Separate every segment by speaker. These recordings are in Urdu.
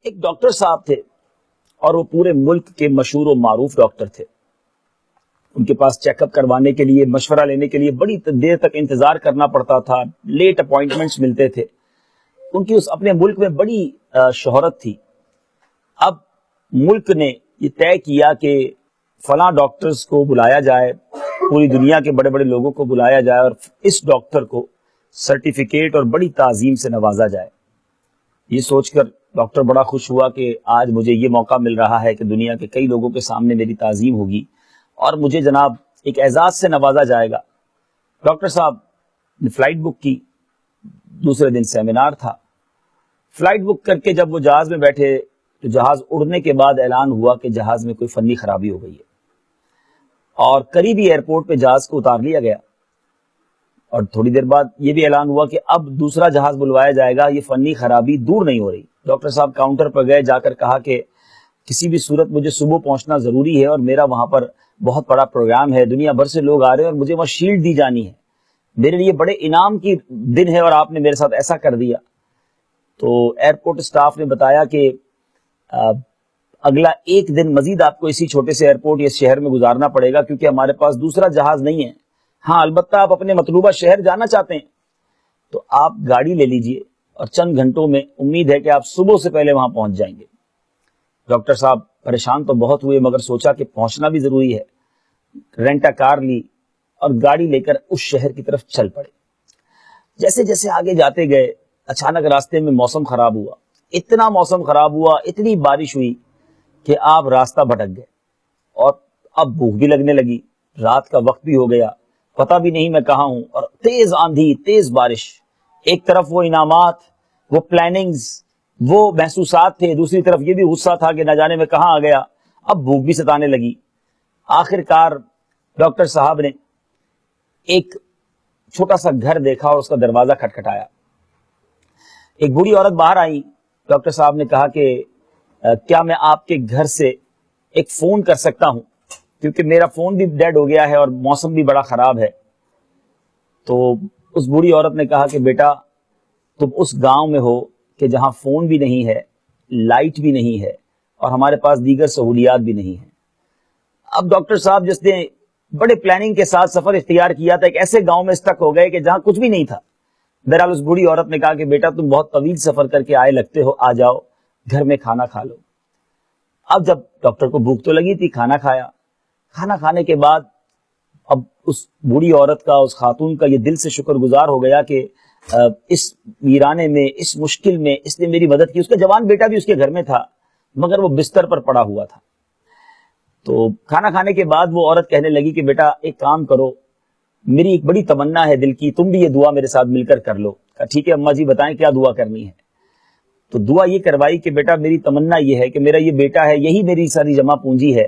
Speaker 1: ایک ڈاکٹر صاحب تھے اور وہ پورے ملک کے مشہور و معروف ڈاکٹر تھے. ان کے پاس چیک اپ کروانے کے لیے، مشورہ لینے کے لیے بڑی دیر تک انتظار کرنا پڑتا تھا، لیٹ اپوائنٹمنٹس ملتے تھے. ان کی اس اپنے ملک میں بڑی شہرت تھی. اب ملک نے یہ طے کیا کہ فلاں ڈاکٹرز کو بلایا جائے، پوری دنیا کے بڑے بڑے لوگوں کو بلایا جائے اور اس ڈاکٹر کو سرٹیفکیٹ اور بڑی تعظیم سے نوازا جائے. یہ سوچ کر ڈاکٹر بڑا خوش ہوا کہ آج مجھے یہ موقع مل رہا ہے کہ دنیا کے کئی لوگوں کے سامنے میری تعظیم ہوگی اور مجھے جناب ایک اعزاز سے نوازا جائے گا. ڈاکٹر صاحب نے فلائٹ بک کی، دوسرے دن سیمینار تھا. فلائٹ بک کر کے جب وہ جہاز میں بیٹھے تو جہاز اڑنے کے بعد اعلان ہوا کہ جہاز میں کوئی فنی خرابی ہو گئی ہے اور قریبی ایئرپورٹ پہ جہاز کو اتار لیا گیا. اور تھوڑی دیر بعد یہ بھی اعلان ہوا کہ اب دوسرا جہاز بلوایا جائے گا، یہ فنی خرابی دور نہیں ہو رہی. ڈاکٹر صاحب کاؤنٹر پر گئے، جا کر کہا کہ کسی بھی صورت مجھے صبح پہنچنا ضروری ہے اور میرا وہاں پر بہت بڑا پروگرام ہے، دنیا بھر سے لوگ آ رہے ہیں اور مجھے وہاں شیلڈ دی جانی ہے، میرے لیے بڑے انعام کی دن ہے اور آپ نے میرے ساتھ ایسا کر دیا. تو ایئرپورٹ اسٹاف نے بتایا کہ اگلا ایک دن مزید آپ کو اسی چھوٹے سے ایئرپورٹ یا شہر میں گزارنا پڑے گا کیونکہ ہمارے پاس دوسرا جہاز نہیں ہے. ہاں البتہ آپ اپنے مطلوبہ شہر جانا چاہتے ہیں تو آپ گاڑی لے لیجئے اور چند گھنٹوں میں امید ہے کہ آپ صبح سے پہلے وہاں پہنچ جائیں گے. ڈاکٹر صاحب پریشان تو بہت ہوئے مگر سوچا کہ پہنچنا بھی ضروری ہے. رینٹا کار لی اور گاڑی لے کر اس شہر کی طرف چل پڑے. جیسے جیسے آگے جاتے گئے اچانک راستے میں موسم خراب ہوا. اتنا موسم خراب ہوا، اتنی بارش ہوئی کہ آپ راستہ بھٹک گئے اور اب بھوک بھی لگنے لگی. رات کا وقت بھی ہو گیا، پتہ بھی نہیں میں کہاں ہوں، اور تیز آندھی، تیز بارش. ایک طرف وہ انعامات، وہ پلاننگز، وہ محسوسات تھے، دوسری طرف یہ بھی غصہ تھا کہ نہ جانے میں کہاں آ گیا. اب بھوک بھی ستانے لگی. آخر کار ڈاکٹر صاحب نے ایک چھوٹا سا گھر دیکھا اور اس کا دروازہ کھٹکھٹایا. ایک بوڑھی عورت باہر آئی. ڈاکٹر صاحب نے کہا کہ کیا میں آپ کے گھر سے ایک فون کر سکتا ہوں کیونکہ میرا فون بھی ڈیڈ ہو گیا ہے اور موسم بھی بڑا خراب ہے. تو اس بوڑھی عورت نے کہا کہ بیٹا تم اس گاؤں میں ہو کہ جہاں فون بھی نہیں ہے، لائٹ بھی نہیں ہے اور ہمارے پاس دیگر سہولیات بھی نہیں ہیں. اب ڈاکٹر صاحب جس نے بڑے پلاننگ کے ساتھ سفر اختیار کیا تھا، ایک ایسے گاؤں میں اسٹک ہو گئے کہ جہاں کچھ بھی نہیں تھا. بہرحال اس بوڑھی عورت نے کہا کہ بیٹا تم بہت طویل سفر کر کے آئے لگتے ہو، آ جاؤ گھر میں کھانا کھا لو. اب جب ڈاکٹر کو بھوک تو لگی تھی، کھانا کھایا. کھانا کھانے کے بعد اب اس بوڑھی عورت کا، اس خاتون کا یہ دل سے شکر گزار ہو گیا کہ اس ویرانے میں، اس مشکل میں اس نے میری مدد کی. اس کا جوان بیٹا بھی اس کے گھر میں تھا مگر وہ بستر پر پڑا ہوا تھا. تو کھانا کھانے کے بعد وہ عورت کہنے لگی کہ بیٹا ایک کام کرو، میری ایک بڑی تمنا ہے دل کی، تم بھی یہ دعا میرے ساتھ مل کر کر لو. کہا ٹھیک ہے اماں جی بتائیں کیا دعا کرنی ہے. تو دعا یہ کروائی کہ بیٹا میری تمنا یہ ہے کہ میرا یہ بیٹا ہے، یہی میری ساری جمع پونجی ہے،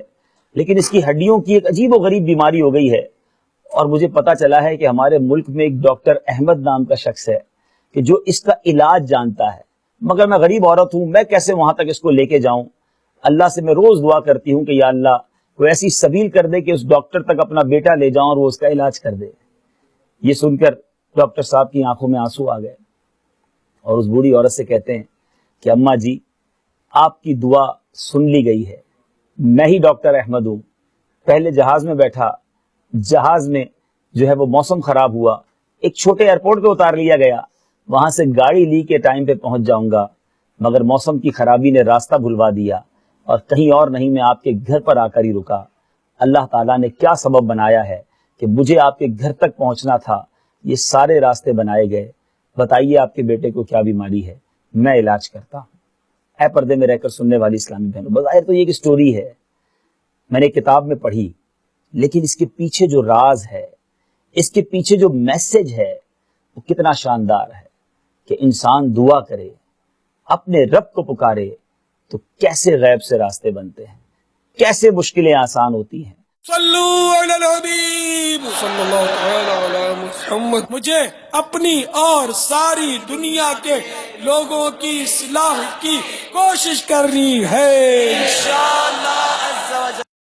Speaker 1: لیکن اس کی ہڈیوں کی ایک عجیب و غریب بیماری ہو گئی ہے اور مجھے پتا چلا ہے کہ ہمارے ملک میں ایک ڈاکٹر احمد نام کا شخص ہے کہ جو اس کا علاج جانتا ہے، مگر میں غریب عورت ہوں، میں کیسے وہاں تک اس کو لے کے جاؤں. اللہ سے میں روز دعا کرتی ہوں کہ یا اللہ کوئی ایسی سبیل کر دے کہ اس ڈاکٹر تک اپنا بیٹا لے جاؤں اور وہ اس کا علاج کر دے. یہ سن کر ڈاکٹر صاحب کی آنکھوں میں آنسو آ گئے اور اس بوڑھی عورت سے کہتے ہیں کہ اماں جی آپ کی دعا سن لی گئی ہے. میں ہی ڈاکٹر احمد ہوں. پہلے جہاز میں بیٹھا، جہاز میں جو ہے وہ موسم خراب ہوا، ایک چھوٹے ایئرپورٹ پہ اتار لیا گیا، وہاں سے گاڑی لی کے ٹائم پہ پہنچ جاؤں گا مگر موسم کی خرابی نے راستہ بھلوا دیا اور کہیں اور نہیں میں آپ کے گھر پر آ کر ہی رکا. اللہ تعالیٰ نے کیا سبب بنایا ہے کہ مجھے آپ کے گھر تک پہنچنا تھا، یہ سارے راستے بنائے گئے. بتائیے آپ کے بیٹے کو کیا بیماری ہے، میں علاج کرتا ہوں. اے پردے میں رہ کر سننے والی اسلامی بہنوں، بظاہر تو یہ ایک سٹوری ہے، میں نے کتاب میں پڑھی، لیکن اس کے پیچھے جو راز ہے، اس کے پیچھے جو میسج ہے وہ کتنا شاندار ہے کہ انسان دعا کرے، اپنے رب کو پکارے تو کیسے غیب سے راستے بنتے ہیں، کیسے مشکلیں آسان ہوتی ہیں.
Speaker 2: صلو علی الحبیب صلی اللہ تعالی علی محمد. مجھے اپنی اور ساری دنیا کے لوگوں کی اصلاح کی کوشش کرنی ہے انشاءاللہ.